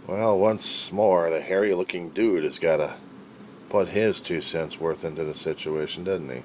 Well, once more, the hairy looking dude has got to put his 2 cents worth into the situation, doesn't he?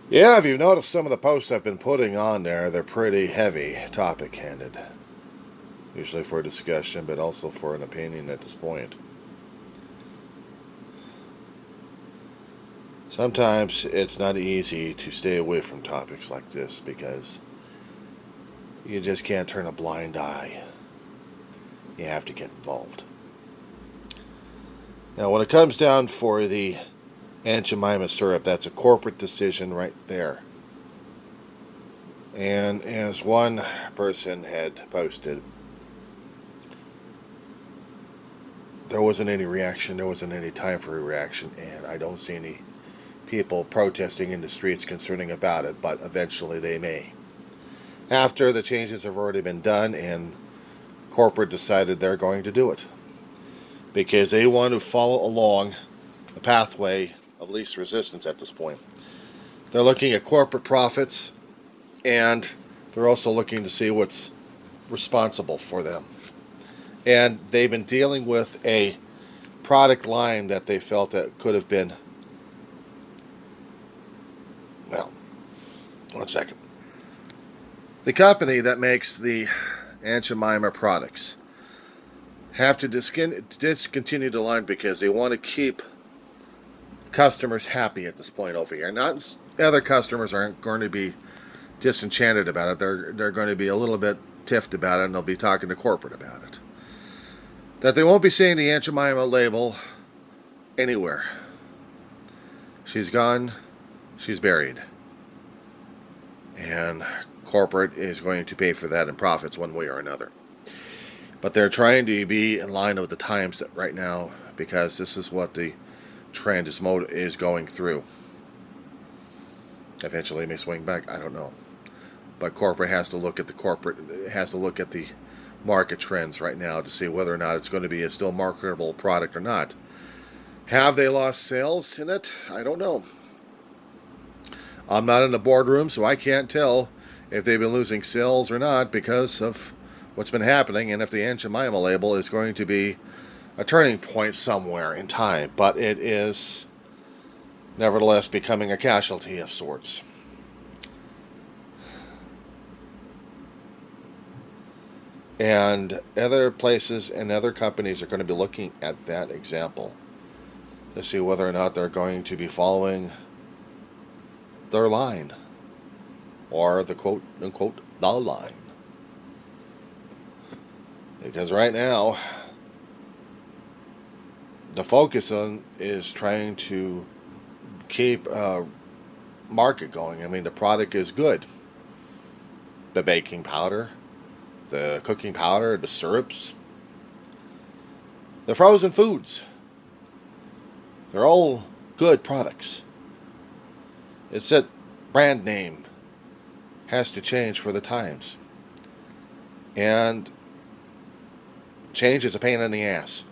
Yeah, if you've noticed some of the posts I've been putting on there, they're pretty heavy topic handed. Usually for discussion, but also for an opinion at this point. Sometimes it's not easy to stay away from topics like this because you just can't turn a blind eye. You have to get involved. Now, when it comes down for the Aunt Jemima syrup, that's a corporate decision right there. And as one person had posted, there wasn't any reaction, there wasn't any time for a reaction, and I don't see any people protesting in the streets concerning about it, but eventually they may. After the changes have already been done and corporate decided they're going to do it. Because they want to follow along the pathway of least resistance at this point. They're looking at corporate profits and they're also looking to see what's responsible for them. And they've been dealing with a product line that they felt that could have been, well, one second. The company that makes the Aunt Jemima products have to discontinue the line because they want to keep customers happy at this point over here. Not other customers aren't going to be disenchanted about it. They're going to be a little bit tiffed about it, and they'll be talking to corporate about it. That they won't be seeing the Aunt Jemima label anywhere. She's gone. She's buried. And corporate is going to pay for that in profits one way or another. But they're trying to be in line with the times right now because this is what the trend is going through. Eventually it may swing back, I don't know. But corporate has to look at the market trends right now to see whether or not it's going to be a still marketable product or not. Have they lost sales in it? I don't know. I'm not in the boardroom, so I can't tell if they've been losing sales or not because of what's been happening and if the Aunt Jemima label is going to be a turning point somewhere in time. But it is nevertheless becoming a casualty of sorts. And other places and other companies are going to be looking at that example to see whether or not they're going to be following their line or the quote unquote the line. Because right now, the focus on is trying to keep market going. I mean, the product is good. The baking powder, the cooking powder, the syrups, the frozen foods. They're all good products. It's that brand name has to change for the times. And change is a pain in the ass.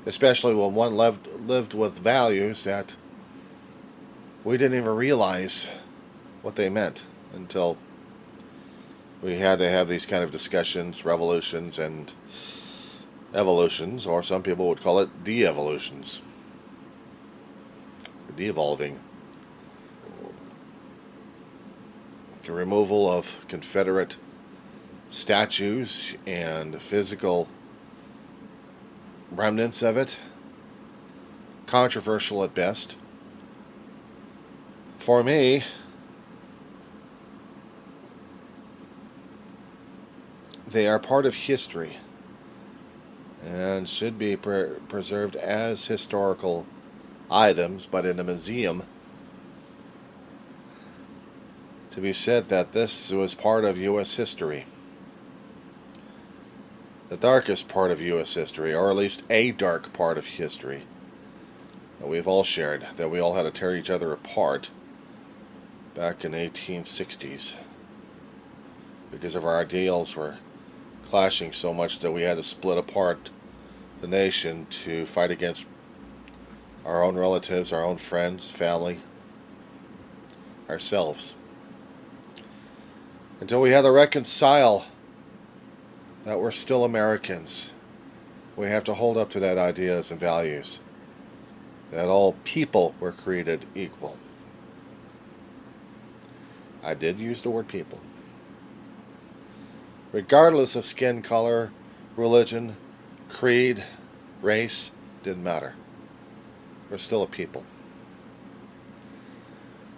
Especially when one lived with values that we didn't even realize what they meant until we had to have these kind of discussions, revolutions, and evolutions, or some people would call it de-evolutions. De-evolving. The removal of Confederate statues and physical remnants of it. Controversial at best. For me, they are part of history and should be preserved as historical items, but in a museum. To be said that this was part of U.S. history. The darkest part of U.S. history, or at least a dark part of history, that we've all shared, that we all had to tear each other apart back in the 1860s because of our ideals were clashing so much that we had to split apart the nation to fight against our own relatives, our own friends, family, ourselves. Until we had to reconcile that we're still Americans. We have to hold up to that ideas and values, that all people were created equal. I did use the word people. Regardless of skin color, religion, creed, race, didn't matter. We're still a people.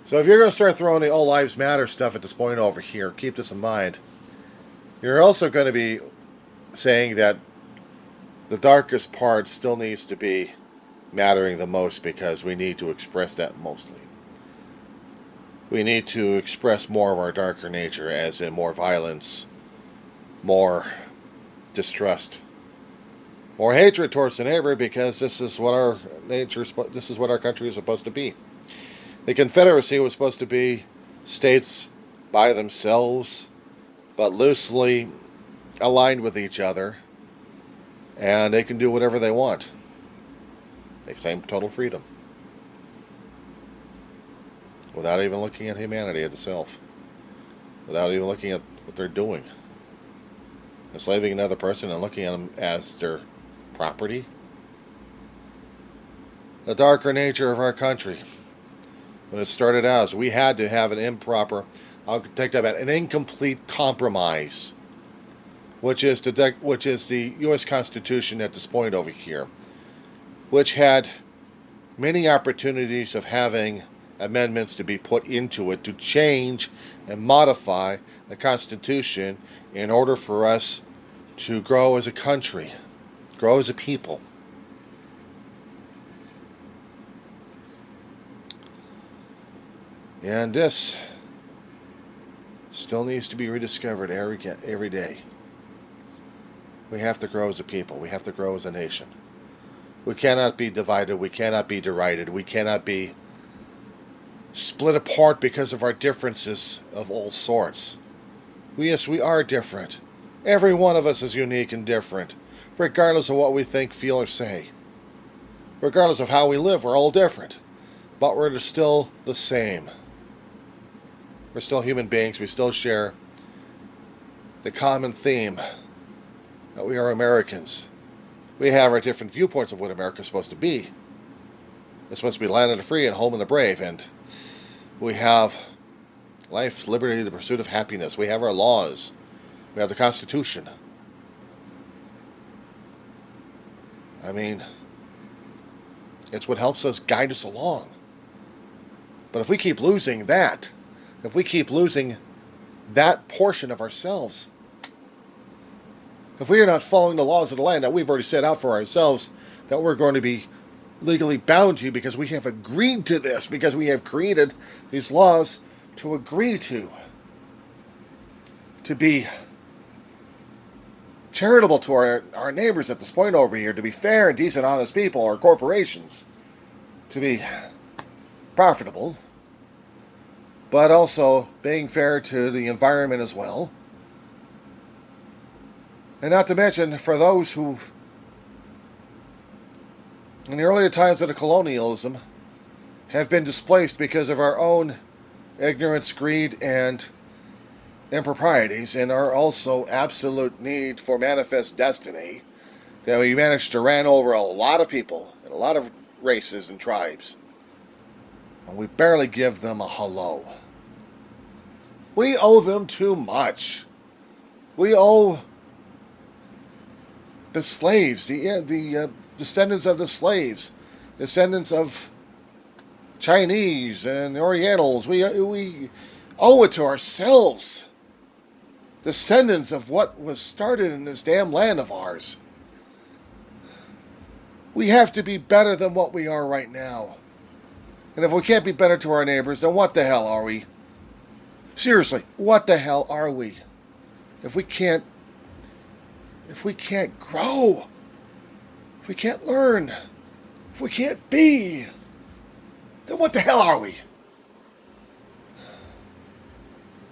So if you're going to start throwing the All Lives Matter stuff at this point over here, keep this in mind. You're also going to be saying that the darkest part still needs to be mattering the most because we need to express that mostly. We need to express more of our darker nature, as in more violence, more distrust, more hatred towards the neighbor, because this is what our this is what our country is supposed to be. The Confederacy was supposed to be states by themselves, but loosely aligned with each other, and they can do whatever they want. They claim total freedom without even looking at humanity itself, without even looking at what they're doing. Enslaving another person and looking at them as their property. The darker nature of our country, when it started out, is we had to have an an incomplete compromise, which is the U.S. Constitution at this point over here, which had many opportunities of having amendments to be put into it to change and modify the Constitution in order for us to grow as a country, grow as a people. And this still needs to be rediscovered every day. We have to grow as a people. We have to grow as a nation. We cannot be divided. We cannot be derided. We cannot be split apart because of our differences of all sorts. Yes, we are different. Every one of us is unique and different, regardless of what we think, feel, or say. Regardless of how we live, we're all different. But we're still the same. We're still human beings. We still share the common theme that we are Americans. We have our different viewpoints of what America's supposed to be. It's supposed to be land of the free and home of the brave, and we have life, liberty, the pursuit of happiness. We have our laws. We have the Constitution. I mean, it's what helps us guide us along. But if we keep losing that, if we keep losing that portion of ourselves, if we are not following the laws of the land that we've already set out for ourselves, that we're going to be legally bound to because we have agreed to this, because we have created these laws to agree to be charitable to our neighbors at this point over here, to be fair and decent, honest people, or corporations, to be profitable, but also being fair to the environment as well. And not to mention, for those who, in the earlier times of the colonialism, have been displaced because of our own ignorance, greed, and improprieties, and our also absolute need for manifest destiny, that we managed to ran over a lot of people and a lot of races and tribes, and we barely give them a hello. We owe them too much. We owe the slaves, the descendants of the slaves, descendants of Chinese and Orientals. We owe it to ourselves, descendants of what was started in this damn land of ours. We have to be better than what we are right now. And if we can't be better to our neighbors, then what the hell are we? Seriously, what the hell are we? If we can't grow, if we can't learn, if we can't be, then what the hell are we?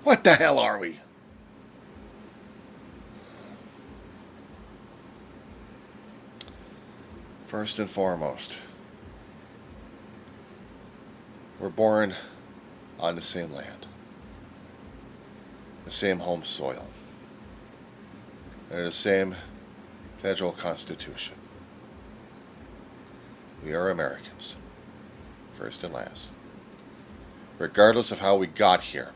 What the hell are we? First and foremost, we're born on the same land, the same home soil. under the same federal constitution. We are Americans, first and last, regardless of how we got here,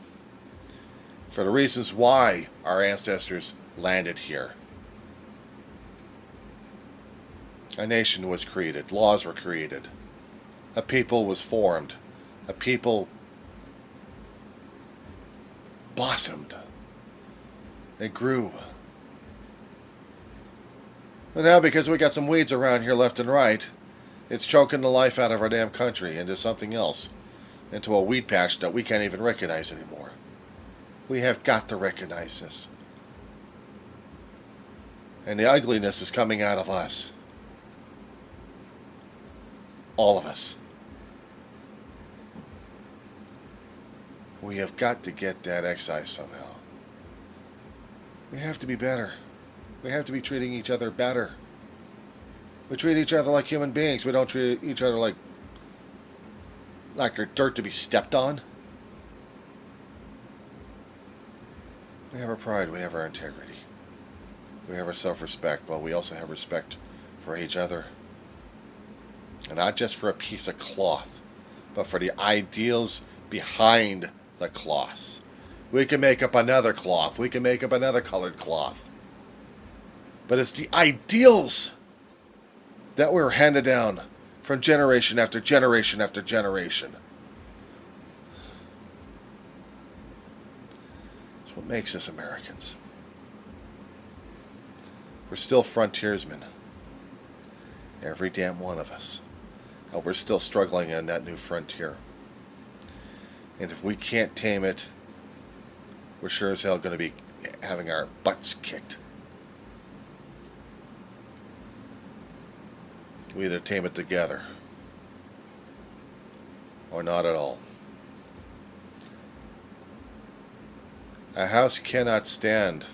for the reasons why our ancestors landed here. A nation was created, laws were created, a people was formed, a people blossomed, it grew. And now, because we got some weeds around here left and right, it's choking the life out of our damn country into something else, into a weed patch that we can't even recognize anymore. We have got to recognize this. And the ugliness is coming out of us. All of us. We have got to get that excise somehow. We have to be better. We have to be treating each other better. We treat each other like human beings. We don't treat each other like they're dirt to be stepped on. We have our pride. We have our integrity. We have our self-respect, but we also have respect for each other. And not just for a piece of cloth, but for the ideals behind the cloth. We can make up another cloth. We can make up another colored cloth. But it's the ideals that were handed down from generation after generation after generation. It's what makes us Americans. We're still frontiersmen. Every damn one of us. And we're still struggling in that new frontier. And if we can't tame it, we're sure as hell going to be having our butts kicked. We either tame it together or not at all. A house cannot stand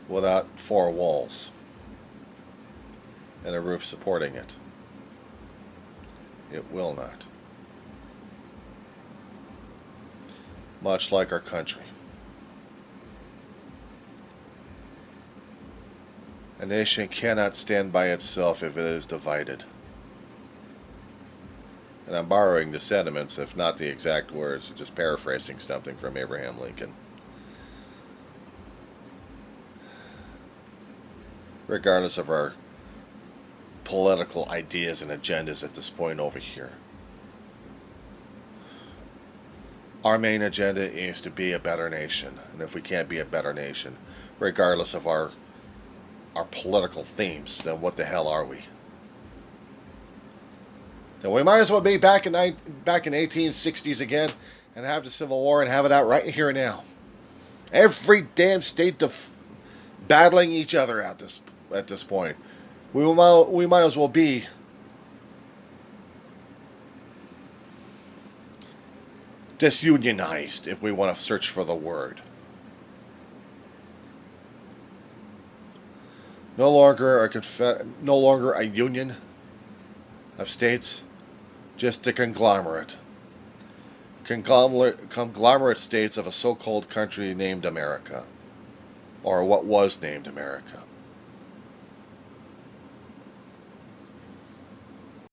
without four walls and a roof supporting it. It will not. Much like our country. A nation cannot stand by itself if it is divided. And I'm borrowing the sentiments, if not the exact words, just paraphrasing something from Abraham Lincoln. Regardless of our political ideas and agendas at this point over here, our main agenda is to be a better nation. And if we can't be a better nation, regardless of our political themes, then what the hell are we? Then we might as well be back in 1860s again and have the Civil War and have it out right here and now. Every damn state battling each other at this point. We might as well be disunionized, if we want to search for the word. No longer a union of states, just a conglomerate. Conglomerate states of a so-called country named America, or what was named America.